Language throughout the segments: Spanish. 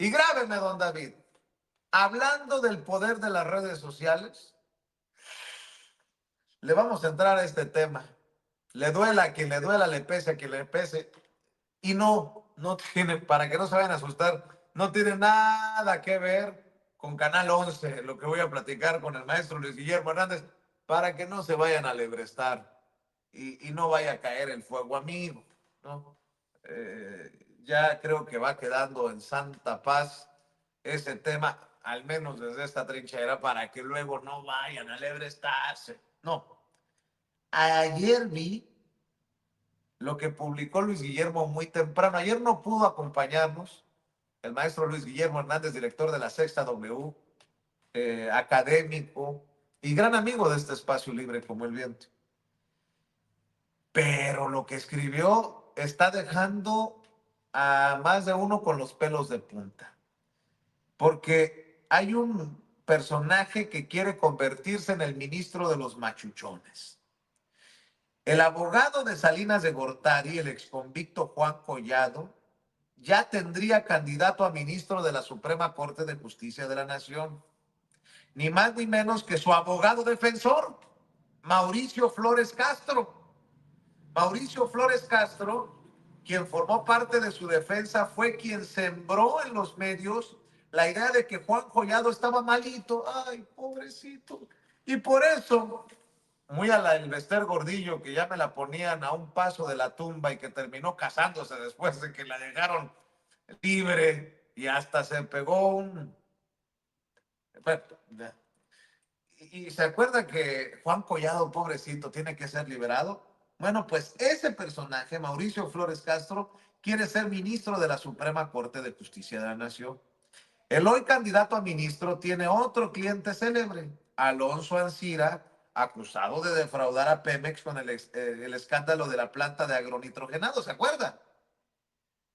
Y grábeme, don David, hablando del poder de las redes sociales, le vamos a entrar a este tema. Le duela a quien le duela, le pese a quien le pese. Y no tiene, para que no se vayan a asustar, no tiene nada que ver con Canal 11, lo que voy a platicar con el maestro Luis Guillermo Hernández, para que no se vayan a alebrestar y no vaya a caer el fuego amigo, ¿no? Ya creo que va quedando en santa paz ese tema, al menos desde esta trinchera, para que luego no vayan a alebrestarse. No. Ayer vi lo que publicó Luis Guillermo muy temprano. Ayer no pudo acompañarnos el maestro Luis Guillermo Hernández, director de la Sexta W, académico y gran amigo de este espacio libre como el viento. Pero lo que escribió está dejando a más de uno con los pelos de punta. Porque hay un personaje que quiere convertirse en el ministro de los machuchones. El abogado de Salinas de Gortari, el exconvicto Juan Collado, ya tendría candidato a ministro de la Suprema Corte de Justicia de la Nación. Ni más ni menos que su abogado defensor, Mauricio Flores Castro. Mauricio Flores Castro, quien formó parte de su defensa, fue quien sembró en los medios la idea de que Juan Collado estaba malito. Ay, pobrecito. Y por eso, muy a la Elvester Gordillo, que ya me la ponían a un paso de la tumba y que terminó casándose después de que la dejaron libre y hasta se pegó un... Y se acuerda que Juan Collado, pobrecito, tiene que ser liberado. Bueno, pues ese personaje, Mauricio Flores Castro, quiere ser ministro de la Suprema Corte de Justicia de la Nación. El hoy candidato a ministro tiene otro cliente célebre, Alonso Ancira, acusado de defraudar a Pemex con el escándalo de la planta de agronitrogenado, ¿se acuerda?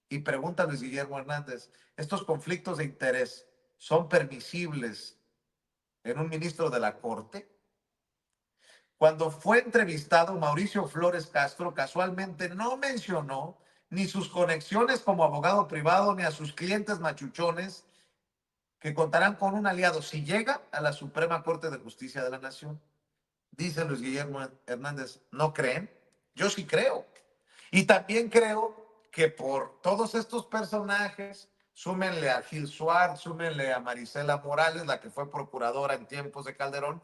Y pregunta Luis Guillermo Hernández, ¿estos conflictos de interés son permisibles en un ministro de la Corte? Cuando fue entrevistado, Mauricio Flores Castro casualmente no mencionó ni sus conexiones como abogado privado ni a sus clientes machuchones que contarán con un aliado si llega a la Suprema Corte de Justicia de la Nación. Dice Luis Guillermo Hernández, ¿no creen? Yo sí creo. Y también creo que por todos estos personajes, súmenle a Gil Suárez, súmenle a Marisela Morales, la que fue procuradora en tiempos de Calderón,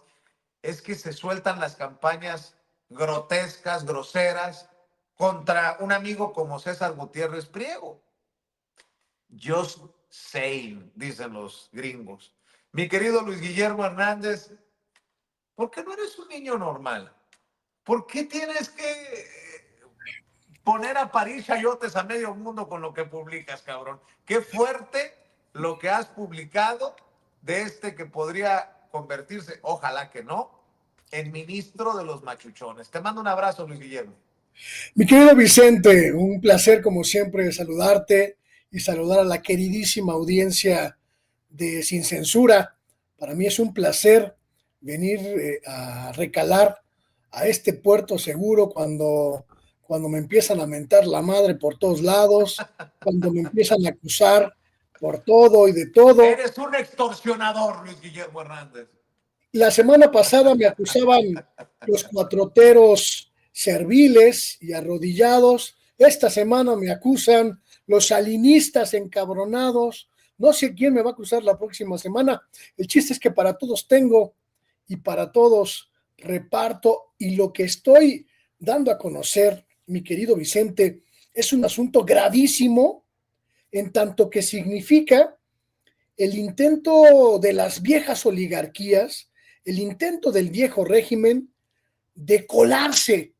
es que se sueltan las campañas grotescas, groseras, contra un amigo como César Gutiérrez Priego. Just saying, dicen los gringos. Mi querido Luis Guillermo Hernández, ¿por qué no eres un niño normal? ¿Por qué tienes que poner a parir chayotes a medio mundo con lo que publicas, cabrón? Qué fuerte lo que has publicado de este que podría convertirse, ojalá que no, en ministro de los machuchones. Te mando un abrazo, Luis Guillermo. Mi querido Vicente, un placer como siempre saludarte y saludar a la queridísima audiencia de Sin Censura. Para mí es un placer venir a recalar a este puerto seguro cuando me empiezan a mentar la madre por todos lados, cuando me empiezan a acusar por todo y de todo. Eres un extorsionador, Luis Guillermo Hernández. La semana pasada me acusaban los cuatroteros serviles y arrodillados. Esta semana me acusan los salinistas encabronados. No sé quién me va a acusar la próxima semana. El chiste es que para todos tengo y para todos reparto. Y lo que estoy dando a conocer, mi querido Vicente, es un asunto gravísimo en tanto que significa el intento de las viejas oligarquías, el intento del viejo régimen de colarse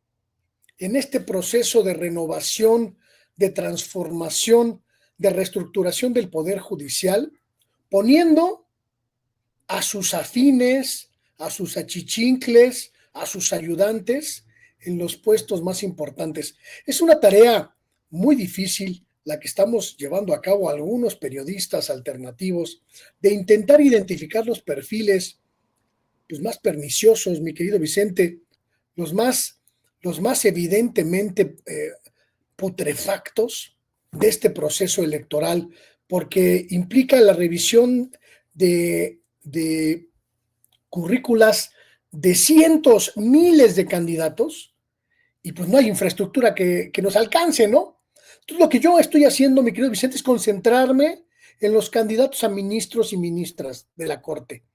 en este proceso de renovación, de transformación, de reestructuración del Poder Judicial, poniendo a sus afines, a sus achichincles, a sus ayudantes en los puestos más importantes. Es una tarea muy difícil la que estamos llevando a cabo algunos periodistas alternativos, de intentar identificar los perfiles pues, más perniciosos, mi querido Vicente, los más evidentemente putrefactos de este proceso electoral porque implica la revisión de currículas de cientos, miles de candidatos, y pues no hay infraestructura que nos alcance, ¿no? Entonces lo que yo estoy haciendo, mi querido Vicente, es concentrarme en los candidatos a ministros y ministras de la Corte,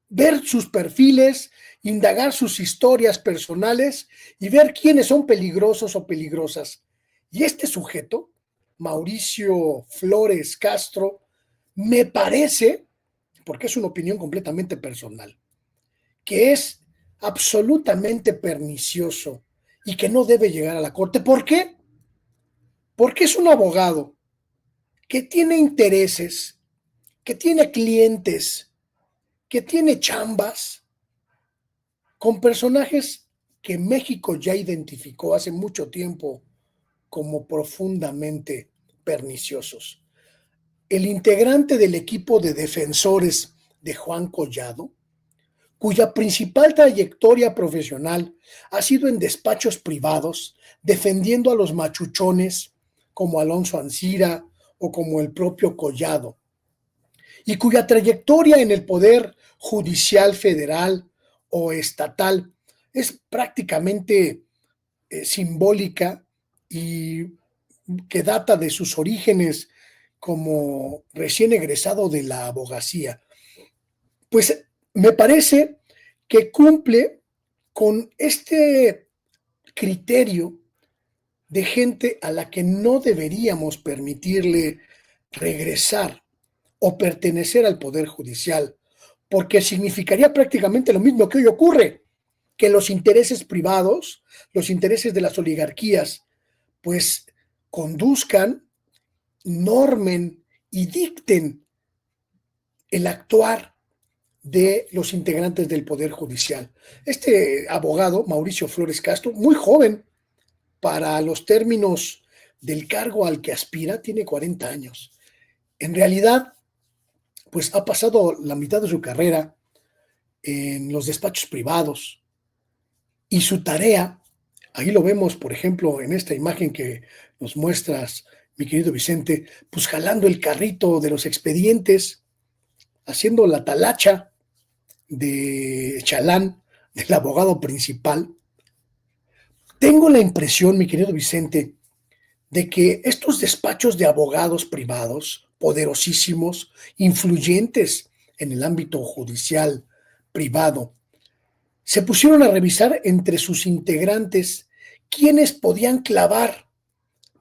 ver sus perfiles, indagar sus historias personales y ver quiénes son peligrosos o peligrosas. Y este sujeto, Mauricio Flores Castro, me parece, porque es una opinión completamente personal, que es absolutamente pernicioso y que no debe llegar a la Corte. ¿Por qué? Porque es un abogado que tiene intereses, que tiene clientes, que tiene chambas con personajes que México ya identificó hace mucho tiempo como profundamente perniciosos. El integrante del equipo de defensores de Juan Collado, cuya principal trayectoria profesional ha sido en despachos privados, defendiendo a los machuchones como Alonso Ancira o como el propio Collado, y cuya trayectoria en el Poder Judicial Federal o estatal es prácticamente simbólica y que data de sus orígenes como recién egresado de la abogacía. Pues me parece que cumple con este criterio de gente a la que no deberíamos permitirle regresar o pertenecer al Poder Judicial, porque significaría prácticamente lo mismo que hoy ocurre, que los intereses privados, los intereses de las oligarquías, pues conduzcan, normen y dicten el actuar de los integrantes del Poder Judicial. Este abogado, Mauricio Flores Castro, muy joven para los términos del cargo al que aspira, tiene 40 años. En realidad, pues ha pasado la mitad de su carrera en los despachos privados y su tarea, ahí lo vemos, por ejemplo, en esta imagen que nos muestras, mi querido Vicente, pues jalando el carrito de los expedientes, haciendo la talacha de chalán del abogado principal. Tengo la impresión, mi querido Vicente, de que estos despachos de abogados privados, poderosísimos, influyentes en el ámbito judicial privado, se pusieron a revisar entre sus integrantes quiénes podían clavar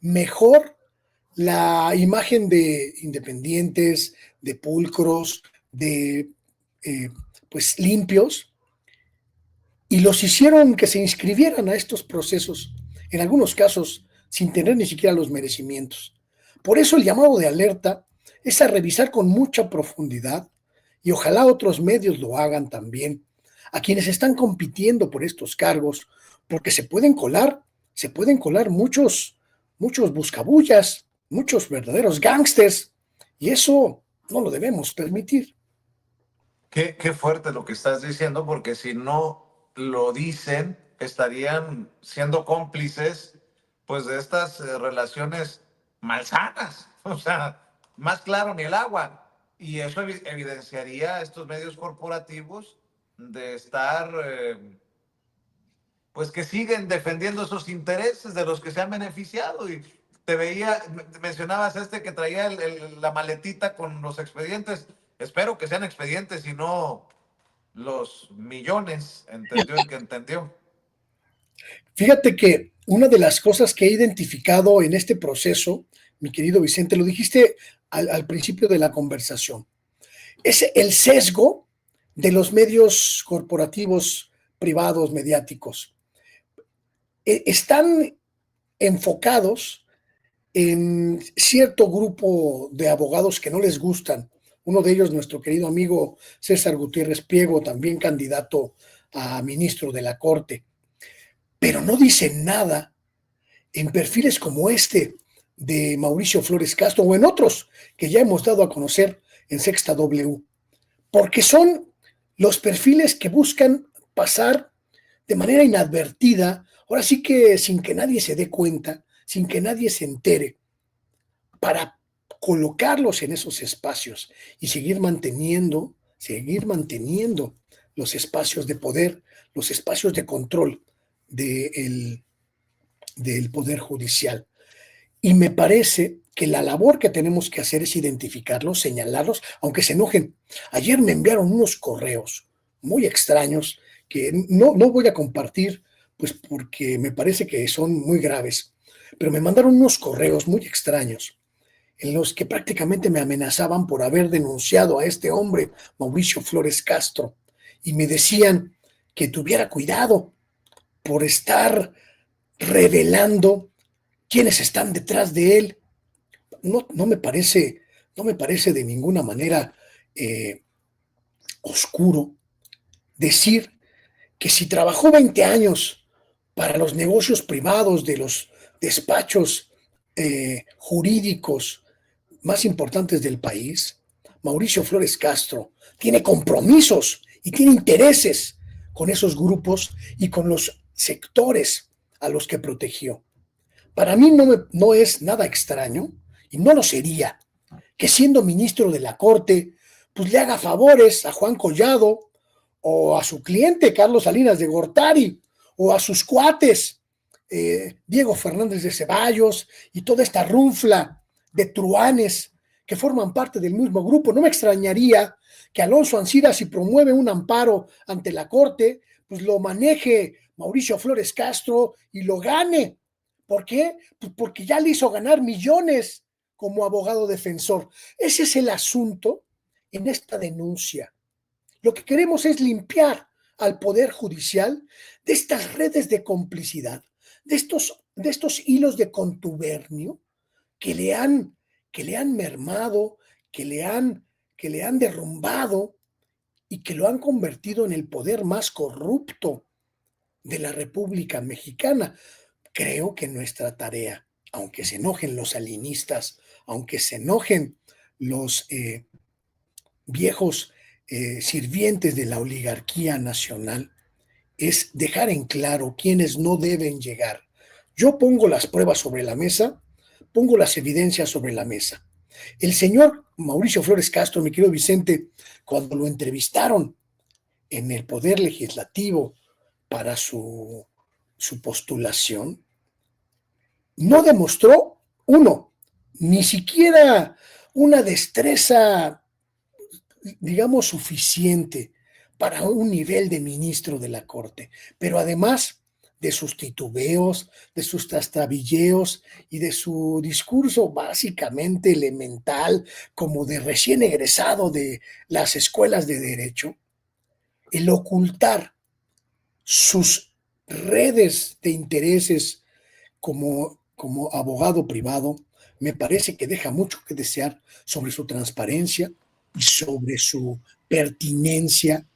mejor la imagen de independientes, de pulcros, de pues limpios, y los hicieron que se inscribieran a estos procesos, en algunos casos sin tener ni siquiera los merecimientos. Por eso el llamado de alerta es a revisar con mucha profundidad, y ojalá otros medios lo hagan también, a quienes están compitiendo por estos cargos, porque se pueden colar muchos buscabullas, muchos verdaderos gángsters, y eso no lo debemos permitir. Qué fuerte lo que estás diciendo, porque si no lo dicen, estarían siendo cómplices, pues, de estas relaciones malsanas. O sea, más claro ni el agua. Y eso evidenciaría a estos medios corporativos de estar, pues, que siguen defendiendo esos intereses de los que se han beneficiado. Y te veía, mencionabas que traía la maletita con los expedientes. Espero que sean expedientes y no los millones, entendió el que entendió. Fíjate que una de las cosas que he identificado en este proceso, mi querido Vicente, lo dijiste al principio de la conversación, es el sesgo de los medios corporativos privados mediáticos. Están enfocados en cierto grupo de abogados que no les gustan. Uno de ellos, nuestro querido amigo César Gutiérrez Priego, también candidato a ministro de la Corte, pero no dicen nada en perfiles como este de Mauricio Flores Castro o en otros que ya hemos dado a conocer en Sexta W, porque son los perfiles que buscan pasar de manera inadvertida, ahora sí que sin que nadie se dé cuenta, sin que nadie se entere, para colocarlos en esos espacios y seguir manteniendo los espacios de poder, los espacios de control del Poder Judicial. Y me parece que la labor que tenemos que hacer es identificarlos, señalarlos, aunque se enojen. Ayer me enviaron unos correos muy extraños que no voy a compartir, pues porque me parece que son muy graves, pero me mandaron unos correos muy extraños en los que prácticamente me amenazaban por haber denunciado a este hombre, Mauricio Flores Castro, y me decían que tuviera cuidado por estar revelando quiénes están detrás de él. No me parece, no me parece de ninguna manera oscuro decir que si trabajó 20 años para los negocios privados de los despachos jurídicos más importantes del país, Mauricio Flores Castro tiene compromisos y tiene intereses con esos grupos y con los sectores a los que protegió. Para mí no es nada extraño, y no lo sería, que siendo ministro de la Corte, pues le haga favores a Juan Collado o a su cliente Carlos Salinas de Gortari o a sus cuates Diego Fernández de Ceballos y toda esta runfla de truanes que forman parte del mismo grupo. No me extrañaría que Alonso Ancira, si promueve un amparo ante la Corte, pues lo maneje Mauricio Flores Castro y lo gane. ¿Por qué? Pues porque ya le hizo ganar millones como abogado defensor. Ese es el asunto en esta denuncia. Lo que queremos es limpiar al Poder Judicial de estas redes de complicidad, de estos hilos de contubernio que le han mermado, que le han derrumbado y que lo han convertido en el poder más corrupto de la República Mexicana. Creo que nuestra tarea, aunque se enojen los salinistas, aunque se enojen los viejos sirvientes de la oligarquía nacional, es dejar en claro quiénes no deben llegar. Yo pongo las pruebas sobre la mesa, pongo las evidencias sobre la mesa. El señor Mauricio Flores Castro, mi querido Vicente, cuando lo entrevistaron en el Poder Legislativo para su postulación, no demostró, ni siquiera una destreza, digamos, suficiente para un nivel de ministro de la Corte, pero además de sus titubeos, de sus trastabilleos y de su discurso básicamente elemental, como de recién egresado de las escuelas de derecho, el ocultar sus redes de intereses como abogado privado, me parece que deja mucho que desear sobre su transparencia y sobre su pertinencia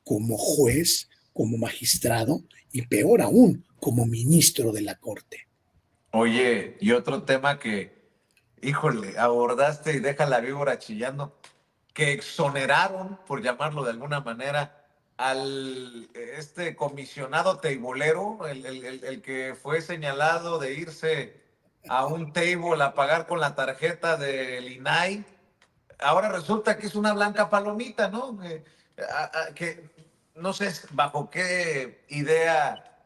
como juez, como magistrado y peor aún, como ministro de la Corte. Oye, y otro tema que, híjole, abordaste y deja la víbora chillando, que exoneraron, por llamarlo de alguna manera, al este comisionado teibolero, el que fue señalado de irse a un table a pagar con la tarjeta del INAI. Ahora resulta que es una blanca palomita, ¿no? Que no sé bajo qué idea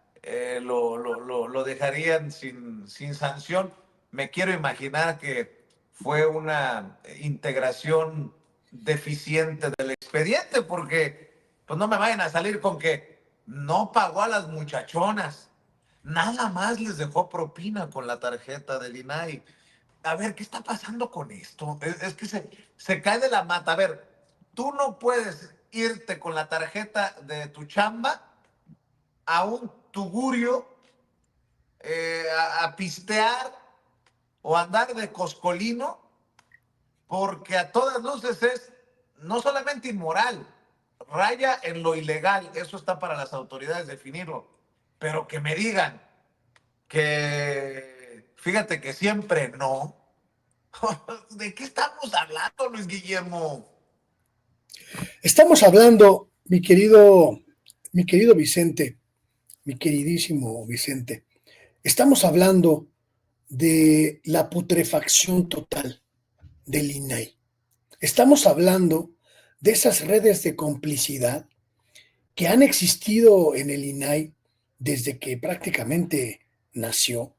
lo dejarían sin sanción. Me quiero imaginar que fue una integración deficiente del expediente, porque pues no me vayan a salir con que no pagó a las muchachonas, nada más les dejó propina con la tarjeta del INAI. A ver, ¿qué está pasando con esto? Es que se cae de la mata. A ver, tú no puedes irte con la tarjeta de tu chamba a un tugurio a pistear o andar de coscolino, porque a todas luces es no solamente inmoral, raya en lo ilegal. Eso está para las autoridades definirlo. Pero que me digan que, fíjate que siempre no. ¿De qué estamos hablando, Luis Guillermo? Estamos hablando, mi querido Vicente, mi queridísimo Vicente, estamos hablando de la putrefacción total del INAI. Estamos hablando de esas redes de complicidad que han existido en el INAI desde que prácticamente nació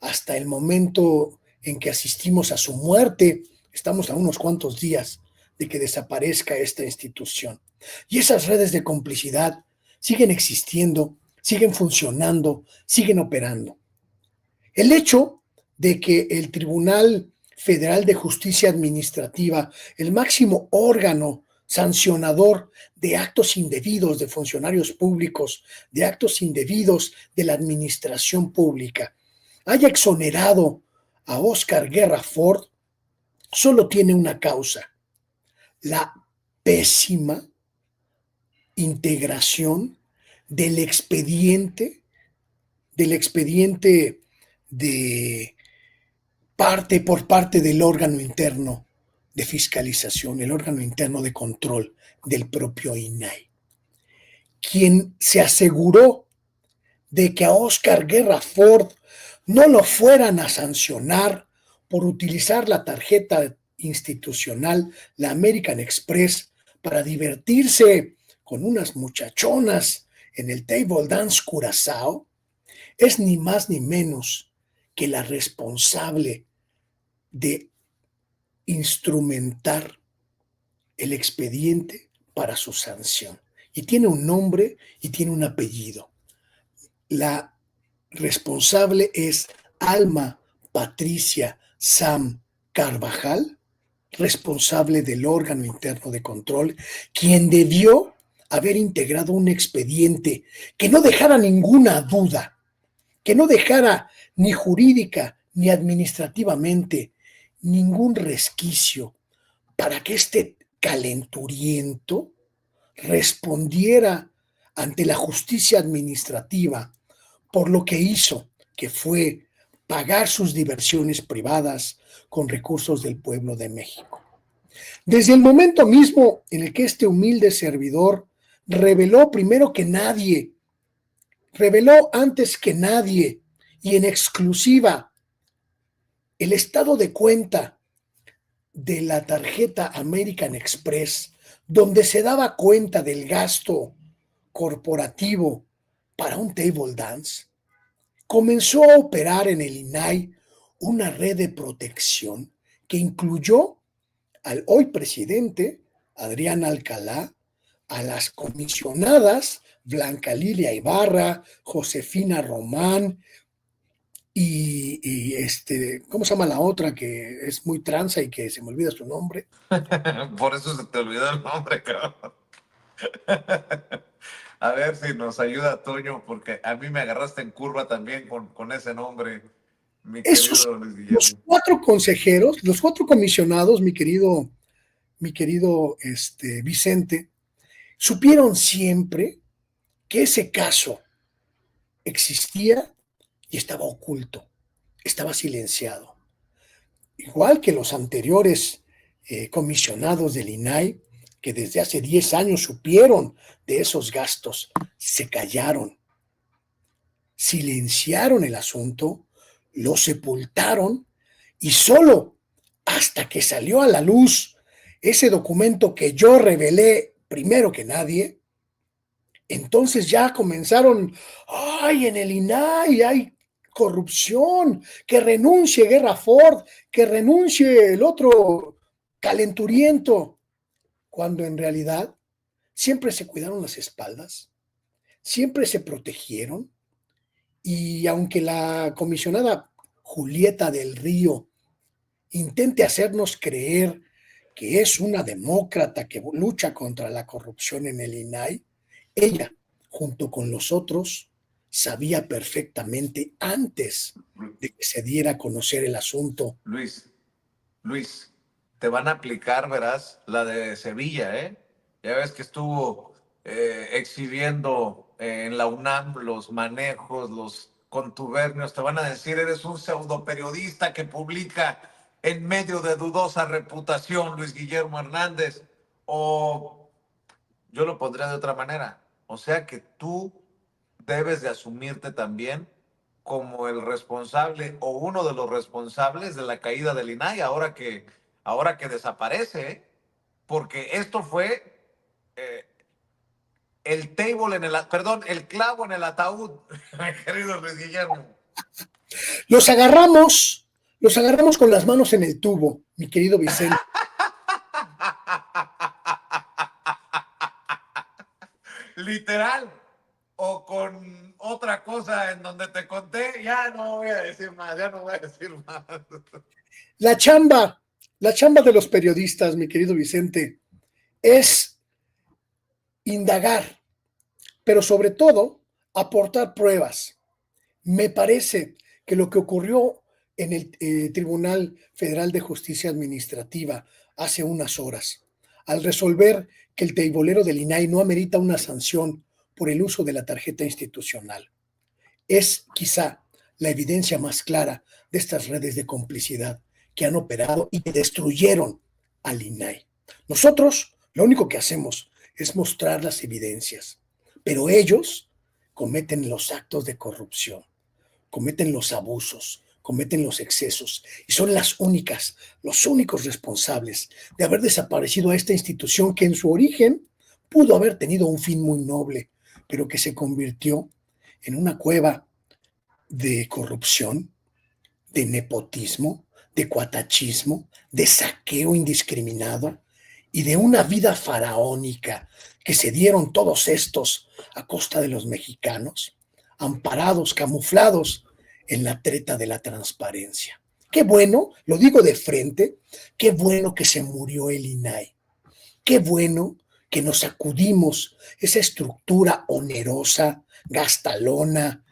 hasta el momento en que asistimos a su muerte. Estamos a unos cuantos días de que desaparezca esta institución. Y esas redes de complicidad siguen existiendo, siguen funcionando, siguen operando. El hecho de que el Tribunal Federal de Justicia Administrativa, el máximo órgano sancionador de actos indebidos de funcionarios públicos, de actos indebidos de la administración pública, haya exonerado a Oscar Guerra Ford, solo tiene una causa: la pésima integración del expediente, de por parte del órgano interno de fiscalización, el órgano interno de control del propio INAI, quien se aseguró de que a Oscar Guerra Ford no lo fueran a sancionar por utilizar la tarjeta institucional, la American Express, para divertirse con unas muchachonas en el Table Dance Curazao. Es ni más ni menos que la responsable de instrumentar el expediente para su sanción. Y tiene un nombre y tiene un apellido. La responsable es Alma Patricia Sam Carvajal, responsable del órgano interno de control, quien debió haber integrado un expediente que no dejara ninguna duda, que no dejara ni jurídica ni administrativamente ningún resquicio para que este calenturiento respondiera ante la justicia administrativa por lo que hizo, que fue pagar sus diversiones privadas con recursos del pueblo de México. Desde el momento mismo en el que este humilde servidor reveló primero que nadie, reveló antes que nadie y en exclusiva el estado de cuenta de la tarjeta American Express, donde se daba cuenta del gasto corporativo para un table dance, comenzó a operar en el INAI una red de protección que incluyó al hoy presidente Adrián Alcalá, a las comisionadas Blanca Lilia Ibarra, Josefina Román ¿cómo se llama la otra que es muy tranza y que se me olvida su nombre? Por eso se te olvidó el nombre, cabrón. A ver si nos ayuda Toño, porque a mí me agarraste en curva también con ese nombre, mi Esos, querido Luis los Guillermo. 4 consejeros, los 4 comisionados, mi querido Vicente, supieron siempre que ese caso existía y estaba oculto, estaba silenciado. Igual que los anteriores comisionados del INAI, que desde hace 10 años supieron de esos gastos, se callaron, silenciaron el asunto, lo sepultaron y solo hasta que salió a la luz ese documento que yo revelé primero que nadie, entonces ya comenzaron: ay, en el INAI hay corrupción, que renuncie Guerra Ford, que renuncie el otro calenturiento, cuando en realidad siempre se cuidaron las espaldas, siempre se protegieron, y aunque la comisionada Julieta del Río intente hacernos creer que es una demócrata que lucha contra la corrupción en el INAI, ella, junto con los otros, sabía perfectamente antes de que se diera a conocer el asunto. Luis, te van a aplicar, verás, la de Sevilla, ¿eh? Ya ves que estuvo exhibiendo en la UNAM los manejos, los contubernios. Te van a decir, eres un pseudo periodista que publica en medio de dudosa reputación, Luis Guillermo Hernández. O yo lo pondría de otra manera. O sea que tú debes de asumirte también como el responsable o uno de los responsables de la caída del INAI, ahora que ahora que desaparece, ¿eh? Porque esto fue eh, el table en el, perdón, el clavo en el ataúd, mi querido Luis Guillermo. Los agarramos con las manos en el tubo, mi querido Vicente. Literal. O con otra cosa en donde te conté, ya no voy a decir más, ya no voy a decir más. La chamba, la chamba de los periodistas, mi querido Vicente, es indagar, pero sobre todo aportar pruebas. Me parece que lo que ocurrió en el Tribunal Federal de Justicia Administrativa hace unas horas, al resolver que el teibolero del INAI no amerita una sanción por el uso de la tarjeta institucional, es quizá la evidencia más clara de estas redes de complicidad que han operado y que destruyeron al INAI. Nosotros lo único que hacemos es mostrar las evidencias, pero ellos cometen los actos de corrupción, cometen los abusos, cometen los excesos y son los únicos responsables de haber desaparecido a esta institución que en su origen pudo haber tenido un fin muy noble, pero que se convirtió en una cueva de corrupción, de nepotismo, de cuatachismo, de saqueo indiscriminado y de una vida faraónica que se dieron todos estos a costa de los mexicanos, amparados, camuflados en la treta de la transparencia. Qué bueno, lo digo de frente, qué bueno que se murió el INAI, qué bueno que nos sacudimos esa estructura onerosa, gastalona,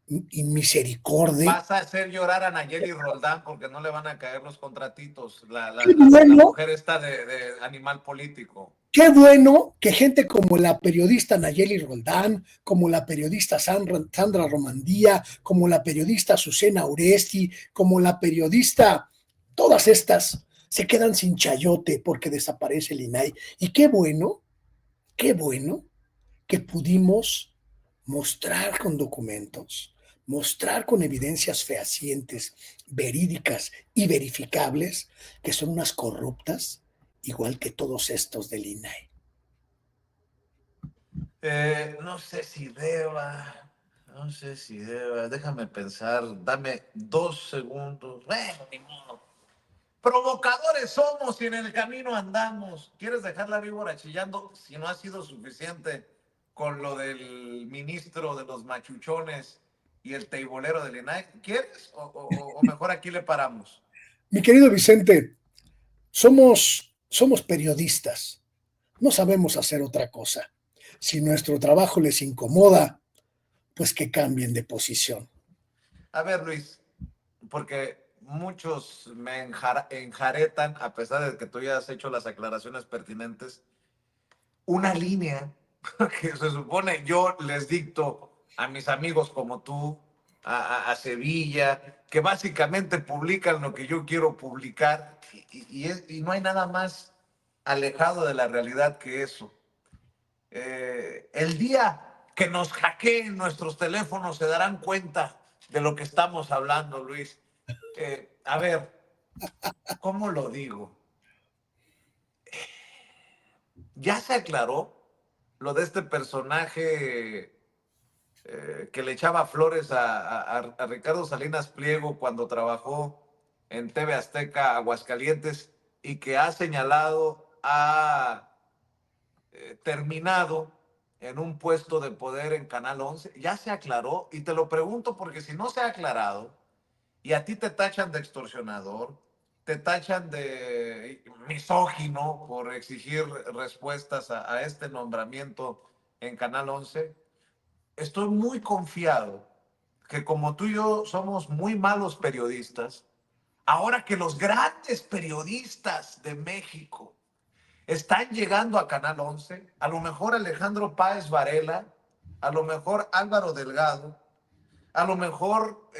inmisericordia. Vas a hacer llorar a Nayeli Roldán porque no le van a caer los contratitos. Qué La bueno, mujer está de animal político. qué bueno que gente como la periodista Nayeli Roldán, como la periodista Sandra Romandía, como la periodista Azucena Oresti, como la periodista, todas estas se quedan sin chayote porque desaparece el INAI. Y qué bueno que pudimos mostrar con documentos, mostrar con evidencias fehacientes, verídicas y verificables que son unas corruptas, igual que todos estos del INAI. No sé si deba, déjame pensar, dame 2 segundos. Bueno, ni modo. Provocadores somos y en el camino andamos. ¿Quieres dejar la víbora chillando si no ha sido suficiente con lo del ministro de los machuchones y el teibolero del INAI? ¿Quieres? O mejor aquí le paramos. Mi querido Vicente, somos periodistas, no sabemos hacer otra cosa. Si nuestro trabajo les incomoda, pues que cambien de posición. A ver, Luis, porque muchos me enjaretan, a pesar de que tú ya has hecho las aclaraciones pertinentes, una línea que se supone yo les dicto a mis amigos como tú, a Sevilla, que básicamente publican lo que yo quiero publicar y no hay nada más alejado de la realidad que eso. El día que nos hackeen nuestros teléfonos se darán cuenta de lo que estamos hablando, Luis. A ver, ¿cómo lo digo? Ya se aclaró lo de este personaje que le echaba flores a Ricardo Salinas Pliego cuando trabajó en TV Azteca Aguascalientes y que ha señalado, ha terminado en un puesto de poder en Canal 11. Ya se aclaró y te lo pregunto porque si no se ha aclarado y a ti te tachan de extorsionador, te tachan de misógino por exigir respuestas a este nombramiento en Canal 11, estoy muy confiado que como tú y yo somos muy malos periodistas, ahora que los grandes periodistas de México están llegando a Canal 11, a lo mejor Alejandro Páez Varela, a lo mejor Álvaro Delgado, a lo mejor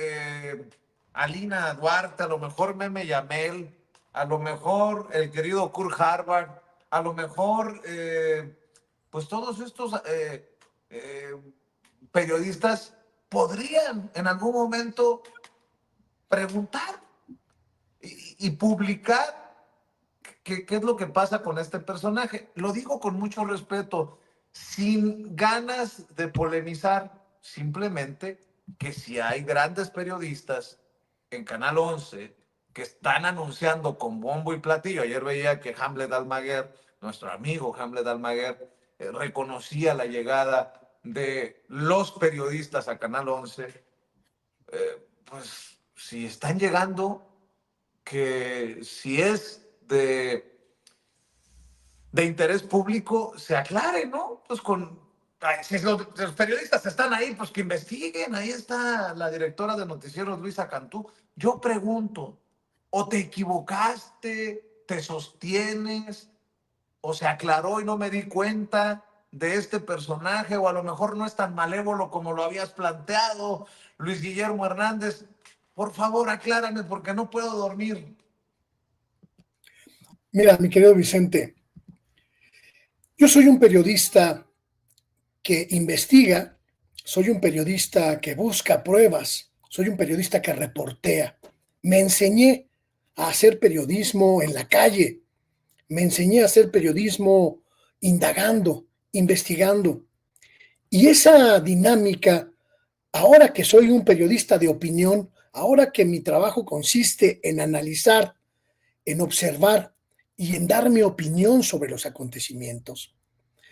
Alina Duarte, a lo mejor Meme Yamel, a lo mejor el querido Kurt Harvard, a lo mejor pues todos estos eh, periodistas podrían en algún momento preguntar y publicar ¿qué es lo que pasa con este personaje? Lo digo con mucho respeto, sin ganas de polemizar, simplemente que si hay grandes periodistas en Canal 11 que están anunciando con bombo y platillo. Ayer veía que Hamlet Almaguer, nuestro amigo Hamlet Almaguer, reconocía la llegada de los periodistas a Canal 11. Pues si están llegando, que si es de interés público, se aclare, ¿no? Pues si los periodistas están ahí, pues que investiguen. Ahí está la directora de noticieros, Luisa Cantú. Yo pregunto, ¿o te equivocaste, te sostienes, o se aclaró y no me di cuenta de este personaje, o a lo mejor no es tan malévolo como lo habías planteado, Luis Guillermo Hernández? Por favor, aclárame porque no puedo dormir. Mira, mi querido Vicente, yo soy un periodista que investiga, soy un periodista que busca pruebas, soy un periodista que reportea. Me enseñé a hacer periodismo en la calle, me enseñé a hacer periodismo indagando, investigando. Y esa dinámica, ahora que soy un periodista de opinión, ahora que mi trabajo consiste en analizar, en observar y en dar mi opinión sobre los acontecimientos,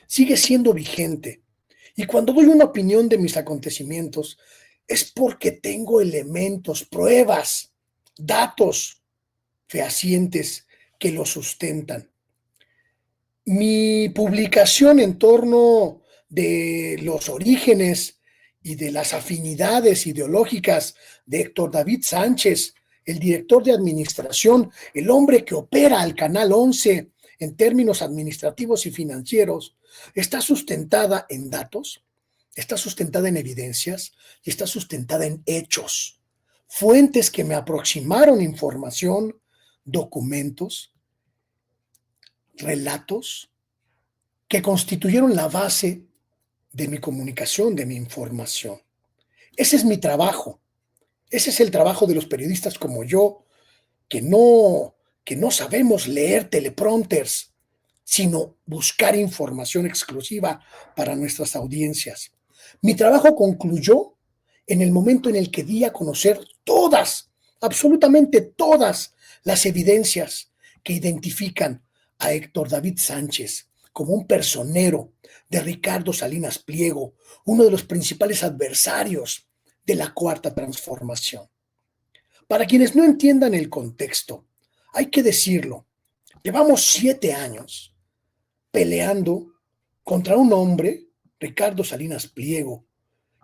sigue siendo vigente. Y cuando doy una opinión de mis acontecimientos, es porque tengo elementos, pruebas, datos fehacientes que lo sustentan. Mi publicación en torno de los orígenes y de las afinidades ideológicas de Héctor David Sánchez, el director de administración, el hombre que opera al Canal 11 en términos administrativos y financieros, está sustentada en datos, está sustentada en evidencias y está sustentada en hechos, fuentes que me aproximaron información, documentos, relatos que constituyeron la base de mi comunicación, de mi información. Ese es mi trabajo. Ese es el trabajo de los periodistas como yo, que no sabemos leer teleprompters, sino buscar información exclusiva para nuestras audiencias. Mi trabajo concluyó en el momento en el que di a conocer todas, absolutamente todas las evidencias que identifican a Héctor David Sánchez como un personero de Ricardo Salinas Pliego, uno de los principales adversarios de la Cuarta Transformación. Para quienes no entiendan el contexto, hay que decirlo, llevamos 7 años peleando contra un hombre, Ricardo Salinas Pliego,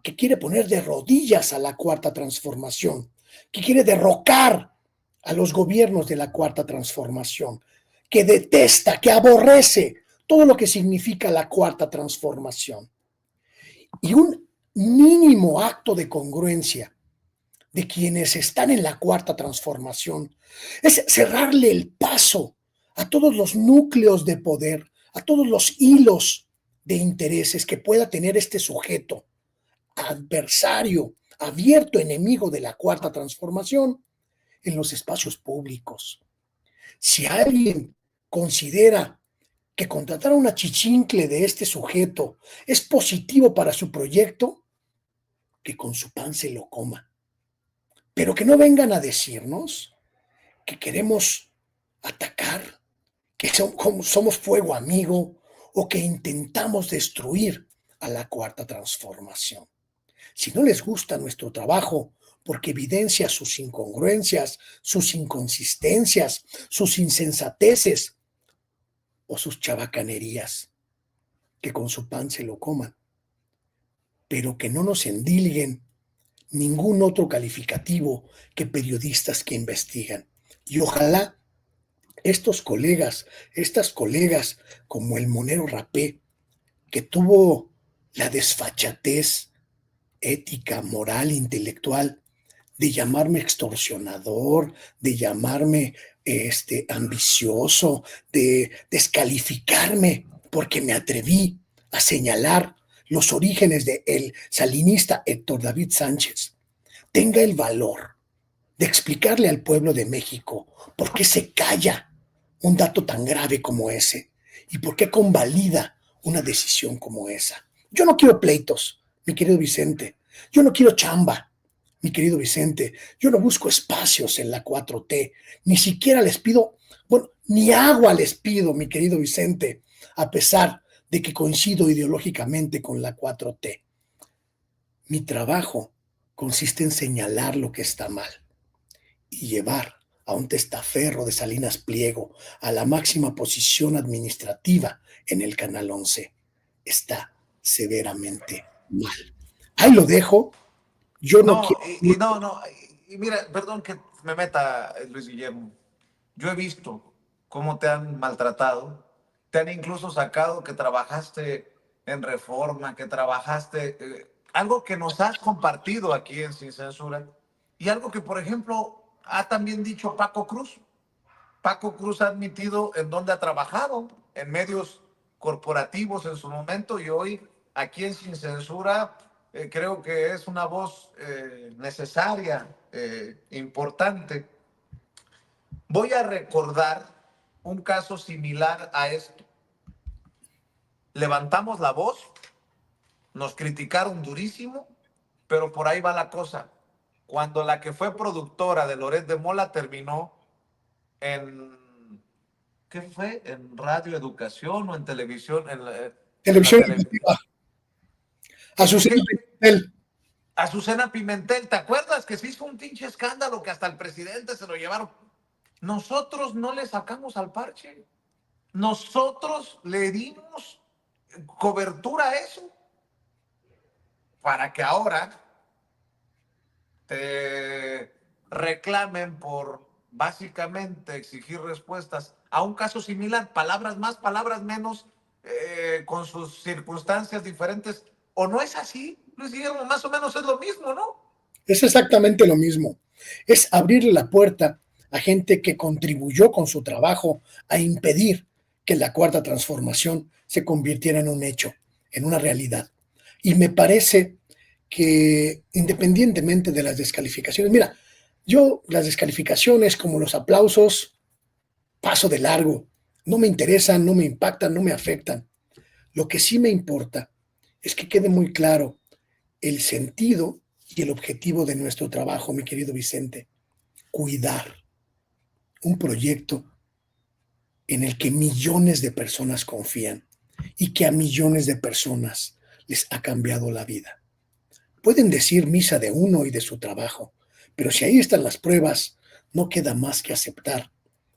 que quiere poner de rodillas a la Cuarta Transformación, que quiere derrocar a los gobiernos de la Cuarta Transformación, que detesta, que aborrece todo lo que significa la Cuarta Transformación. Y un mínimo acto de congruencia de quienes están en la Cuarta Transformación es cerrarle el paso a todos los núcleos de poder, a todos los hilos de intereses que pueda tener este sujeto, adversario, abierto enemigo de la Cuarta Transformación, en los espacios públicos. Si alguien considera que contratar a una chichincle de este sujeto es positivo para su proyecto, que con su pan se lo coma. Pero que no vengan a decirnos que queremos atacar, que somos fuego amigo o que intentamos destruir a la Cuarta Transformación. Si no les gusta nuestro trabajo porque evidencia sus incongruencias, sus inconsistencias, sus insensateces o sus chabacanerías, que con su pan se lo coman, pero que no nos endilguen ningún otro calificativo que periodistas que investigan. Y ojalá estos colegas, estas colegas como el Monero Rapé, que tuvo la desfachatez ética, moral, intelectual, de llamarme extorsionador, de llamarme ambicioso, de descalificarme, porque me atreví a señalar los orígenes del salinista Héctor David Sánchez, tenga el valor de explicarle al pueblo de México por qué se calla un dato tan grave como ese? ¿Y por qué convalida una decisión como esa? Yo no quiero pleitos, mi querido Vicente. Yo no quiero chamba, mi querido Vicente. Yo no busco espacios en la 4T. Ni siquiera les pido, bueno, ni agua les pido, mi querido Vicente, a pesar de que coincido ideológicamente con la 4T. Mi trabajo consiste en señalar lo que está mal y llevar a un testaferro de Salinas Pliego a la máxima posición administrativa en el Canal 11. Está severamente mal. Ahí lo dejo. Yo no No, quiero. y mira, perdón que me meta, Luis Guillermo. Yo he visto cómo te han maltratado, te han incluso sacado que trabajaste en Reforma, que trabajaste, algo que nos has compartido aquí en Sin Censura, y algo que, por ejemplo, ha también dicho Paco Cruz. Paco Cruz ha admitido en dónde ha trabajado, en medios corporativos en su momento, y hoy aquí en Sin Censura creo que es una voz necesaria, importante. Voy a recordar un caso similar a esto. Levantamos la voz, nos criticaron durísimo, pero por ahí va la cosa. Cuando la que fue productora de Loret de Mola terminó en, ¿qué fue? ¿En radio educación o en televisión? En la Televisión televisión. educativa. Azucena Pimentel. Azucena Pimentel, ¿te acuerdas que se hizo un pinche escándalo que hasta el presidente se lo llevaron? Nosotros no le sacamos al parche. Nosotros le dimos cobertura a eso para que ahora te reclamen por básicamente exigir respuestas a un caso similar, palabras más, palabras menos, con sus circunstancias diferentes. ¿O no es así, Luis Guillermo? Más o menos es lo mismo, ¿no? Es exactamente lo mismo. Es abrirle la puerta a gente que contribuyó con su trabajo a impedir que la cuarta transformación se convirtiera en un hecho, en una realidad. Y me parece que independientemente de las descalificaciones, mira, yo las descalificaciones como los aplausos paso de largo, no me interesan, no me impactan, no me afectan. Lo que sí me importa es que quede muy claro el sentido y el objetivo de nuestro trabajo, mi querido Vicente, cuidar un proyecto en el que millones de personas confían y que a millones de personas les ha cambiado la vida. Pueden decir misa de uno y de su trabajo, pero si ahí están las pruebas, no queda más que aceptar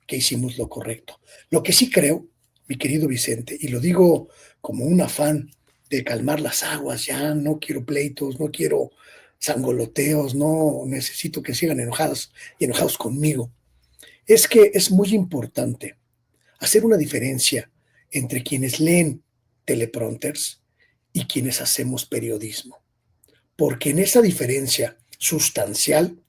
que hicimos lo correcto. Lo que sí creo, mi querido Vicente, y lo digo como un afán de calmar las aguas, ya no quiero pleitos, no quiero sangoloteos, no necesito que sigan enojados y enojados conmigo, es que es muy importante hacer una diferencia entre quienes leen teleprompters y quienes hacemos periodismo, porque en esa diferencia sustancial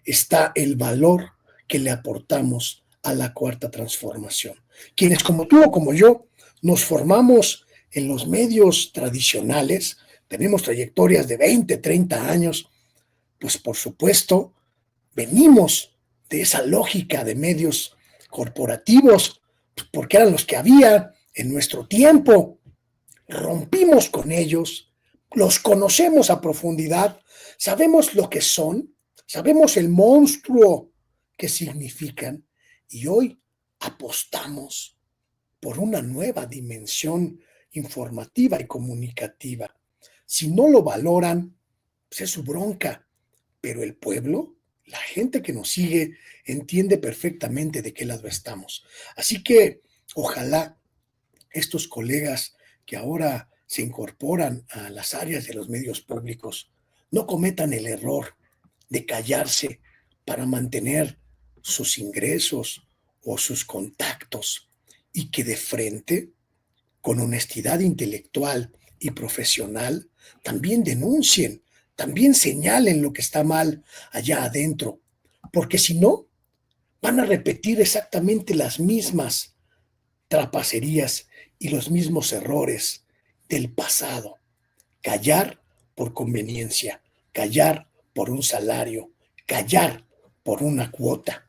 está el valor que le aportamos a la cuarta transformación. Quienes como tú o como yo nos formamos en los medios tradicionales, tenemos trayectorias de 20, 30 años, pues por supuesto venimos de esa lógica de medios corporativos, porque eran los que había en nuestro tiempo. Rompimos con ellos, los conocemos a profundidad, sabemos lo que son, sabemos el monstruo que significan y hoy apostamos por una nueva dimensión informativa y comunicativa. Si no lo valoran, pues es su bronca, pero el pueblo, la gente que nos sigue, entiende perfectamente de qué lado estamos. Así que ojalá estos colegas que ahora se incorporan a las áreas de los medios públicos no cometan el error de callarse para mantener sus ingresos o sus contactos y que de frente, con honestidad intelectual y profesional, también denuncien, también señalen lo que está mal allá adentro, porque si no, van a repetir exactamente las mismas trapacerías y los mismos errores del pasado. Callar por conveniencia, callar por un salario, callar por una cuota.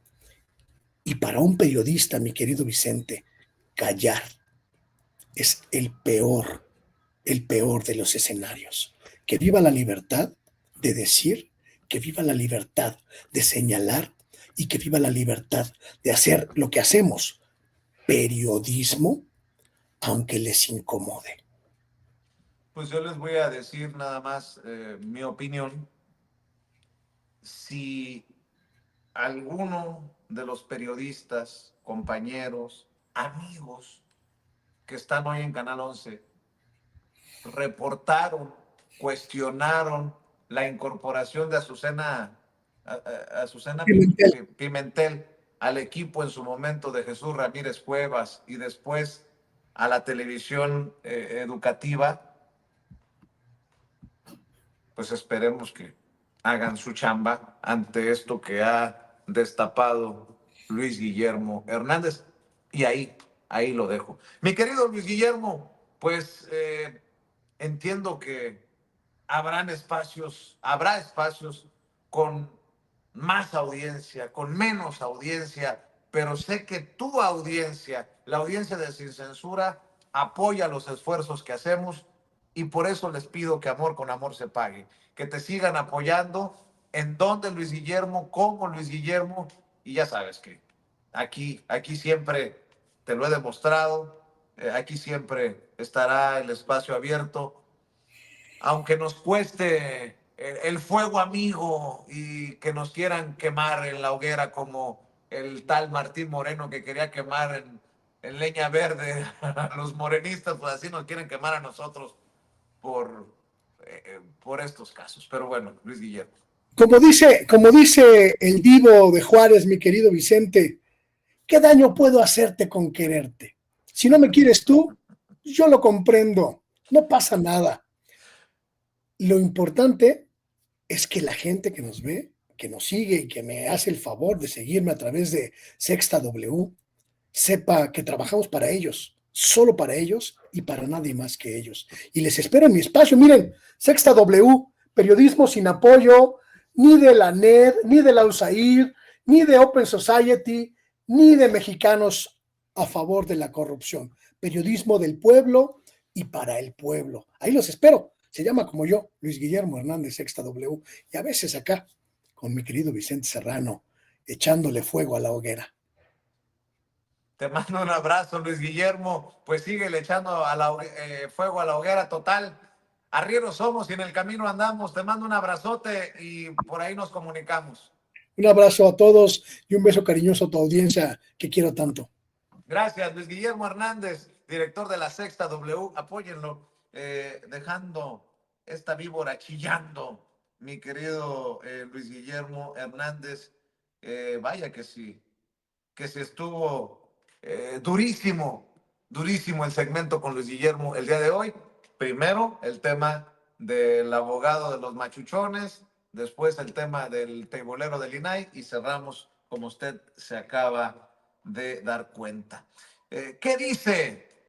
Y para un periodista, mi querido Vicente, callar es el peor de los escenarios. Que viva la libertad de decir, que viva la libertad de señalar y que viva la libertad de hacer lo que hacemos, periodismo, aunque les incomode. Pues yo les voy a decir nada más mi opinión. Si alguno de los periodistas, compañeros, amigos que están hoy en Canal 11 reportaron, cuestionaron la incorporación de Azucena Pimentel. Pimentel al equipo en su momento de Jesús Ramírez Cuevas y después a la televisión educativa, pues esperemos que hagan su chamba ante esto que ha destapado Luis Guillermo Hernández. Y ahí lo dejo. Mi querido Luis Guillermo, pues entiendo que habrá espacios con más audiencia, con menos audiencia, pero sé que tu audiencia, la audiencia de Sin Censura, apoya los esfuerzos que hacemos y por eso les pido que amor con amor se pague, que te sigan apoyando en donde Luis Guillermo, como Luis Guillermo, y ya sabes que aquí siempre te lo he demostrado, aquí siempre estará el espacio abierto aunque nos cueste el fuego amigo y que nos quieran quemar en la hoguera como el tal Martín Moreno que quería quemar en leña verde a los morenistas, pues así nos quieren quemar a nosotros por estos casos. Pero bueno, Luis Guillermo. Como dice el divo de Juárez, mi querido Vicente, ¿qué daño puedo hacerte con quererte? Si no me quieres tú, yo lo comprendo, no pasa nada. Lo importante es que la gente que nos ve, que nos sigue y que me hace el favor de seguirme a través de Sexta W, sepa que trabajamos para ellos, solo para ellos y para nadie más que ellos. Y les espero en mi espacio. Miren, Sexta W, periodismo sin apoyo, ni de la NED, ni de la USAID, ni de Open Society, ni de mexicanos a favor de la corrupción. Periodismo del pueblo y para el pueblo. Ahí los espero. Se llama como yo, Luis Guillermo Hernández, Sexta W, y a veces acá con mi querido Vicente Serrano, echándole fuego a la hoguera. Te mando un abrazo, Luis Guillermo. Pues sigue echando fuego a la hoguera total. Arrieros somos y en el camino andamos. Te mando un abrazote y por ahí nos comunicamos. Un abrazo a todos y un beso cariñoso a tu audiencia que quiero tanto. Gracias, Luis Guillermo Hernández, director de la Sexta W. Apóyenlo, dejando esta víbora chillando, mi querido Luis Guillermo Hernández. Vaya que sí estuvo durísimo el segmento con Luis Guillermo el día de hoy. Primero, el tema del abogado de los machuchones, después el tema del teibolero del INAI y cerramos como usted se acaba de dar cuenta. ¿Qué dice